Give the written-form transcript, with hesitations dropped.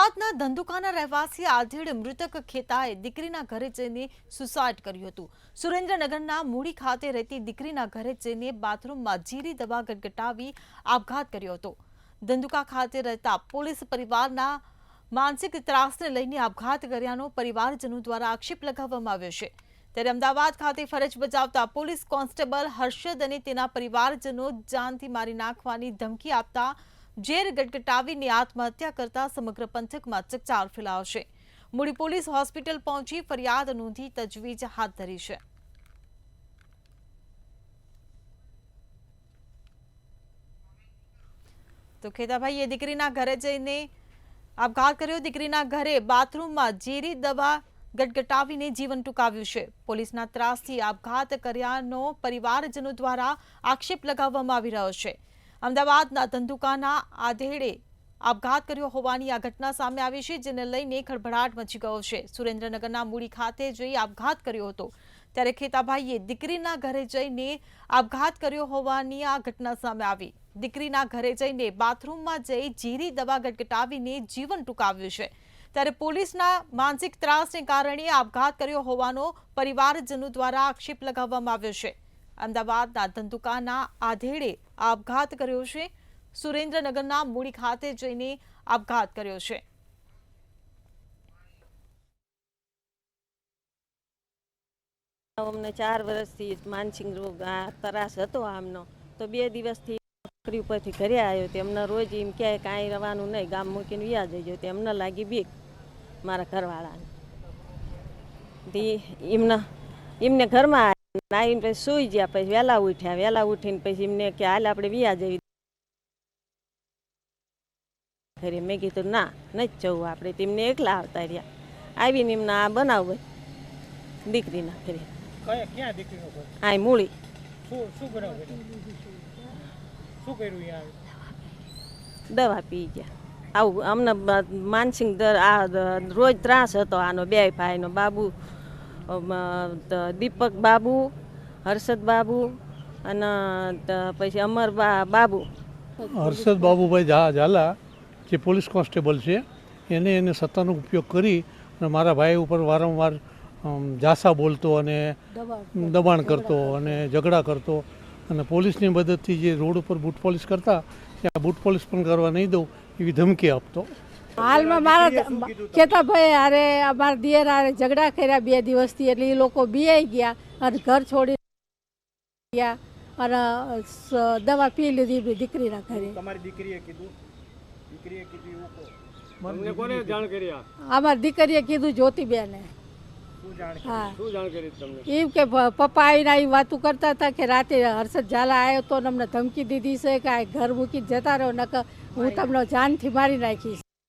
અમદાવાદના ધંધુકાના રહેવાસી આધેડ મૃતક ખેતાએ દીકરીના ઘરે જઈને સુસાઇડ કર્યું હતું। સુરેન્દ્રનગરના મૂડી ખાતે રહેતી દીકરીના ઘરે જઈને બાથરૂમમાં ઝેરી દવા ગટગટાવી આપઘાત કર્યો હતો। ધંધુકા ખાતે રહેતા પોલીસ પરિવારના માનસિક ત્રાસને લઈને આપઘાત કર્યાનો પરિવારજનો દ્વારા આક્ષેપ લગાવવામાં આવ્યો છે। ત્યારે અમદાવાદ ખાતે ફરજ બજાવતા પોલીસ કોન્સ્ટેબલ હર્ષદ અને તેના પરિવારજનો જાનથી મારી નાખવાની ધમકી આપતા ઝેર ગટગટાવીને આત્મહત્યા કરતા સમગ્ર પંથકમાં ચકચાર ફેલાયો છે। મૂડી પોલીસ હોસ્પિટલ પહોંચી ફરિયાદ નોંધી તજવીજ હાથ ધરી છે। તો ખેતાભાઈએ દીકરીના ઘરે જઈને આપઘાત કર્યો। દીકરીના ઘરે બાથરૂમમાં ઝેરી દવા ગટગટાવીને જીવન ટૂંકાવ્યું છે। પોલીસના ત્રાસથી આપઘાત કર્યાનો પરિવારજનો દ્વારા આક્ષેપ લગાવવામાં આવી રહ્યો છે। અમદાવાદના ધંધુકાના આધેડે આપઘાત કર્યો હોવાની આ ઘટના સામે આવી છે, જેને લઈને ખળભળાટ મચી ગયો છે। સુરેન્દ્રનગરના મૂડી ખાતે જઈ આપઘાત કર્યો હતો, ત્યારે ખેતાભાઈએ દીકરીના ઘરે જઈને આપઘાત કર્યો હોવાની આ ઘટના સામે આવી। દીકરીના ઘરે જઈને બાથરૂમમાં જઈ ઝેરી દવા ગટગટાવીને જીવન ટૂંકાવ્યું છે, ત્યારે પોલીસના માનસિક ત્રાસને કારણે આપઘાત કર્યો હોવાનો પરિવારજનો દ્વારા આક્ષેપ લગાવવામાં આવ્યો છે। અમદાવાદના ધંધુકાના આધેડે આપઘાત કર્યો છે। સુરેન્દ્રનગરના મૂડી ખાતે જઈને આપઘાત કર્યો છે। અમને 4 વર્ષથી માનસિક રોગ ત્રાસ હતો આમનો, તો 2 દિવસથી નોકરી ઉપરથી ઘરે આવ્યો તો એમને રોજ એમ કહે કાંઈ રહેવાનું નહીં, ગામ મૂકીને વ્યા જજો, તો એમને લાગી બીક મારા ઘરવાળાને। એમને ઘરમાં આવીને પછી સૂઈ ગયા, પછી વહેલા ઉઠીને પછી એમને કે હાલ આપણે વ્યા જવી ઘરે। મેં કીધું ના, નથી જવું આપણે, તેમને એકલા આવતા રહ્યા। આવીને એમના આ બનાવ દીકરીના ઘરે આ મૂળી દવા પી ગયા। આવું અમને માનસિક રોજ ત્રાસ હતો આનો। 2 ભાઈનો, બાબુ દીપક બાબુ, હર્ષદ બાબુ અને પછી અમર બાબુ। હર્ષદ બાબુભાઈ ઝાલા જે પોલીસ કોન્સ્ટેબલ છે, એને સત્તાનો ઉપયોગ કરી અને મારા ભાઈ ઉપર વારંવાર જાસા બોલતો અને દબાણ કરતો અને ઝઘડા કરતો, અને પોલીસની મદદથી જે રોડ ઉપર બૂટ પોલીસ કરતા ત્યાં બૂટ પોલીસ પણ કરવા નહીં દઉં એવી ધમકી આપતો। હાલમાં મારા ખેતાભાઈ હારે અમારા દિયર હારે ઝઘડા કર્યા 2 દિવસથી, એટલે એ લોકો બિયાઈ ગયા અને ઘર છોડી ગયા અને દવા પી લીધી દીકરીના ઘરે। તમારી દીકરીએ કીધું તમને કોને જાણ કરી? અમારી દીકરીએ કીધું જ્યોતિબેને। હા, એમ કે પપ્પા આવીને આવી વાતું કરતા હતા કે રાતે હર્ષદ ઝાલા આવ્યો તો અમને ધમકી દીધી છે કે આ ઘર મૂકીને જતા રહો, નકર હું તમને જાનથી મારી નાખીશ।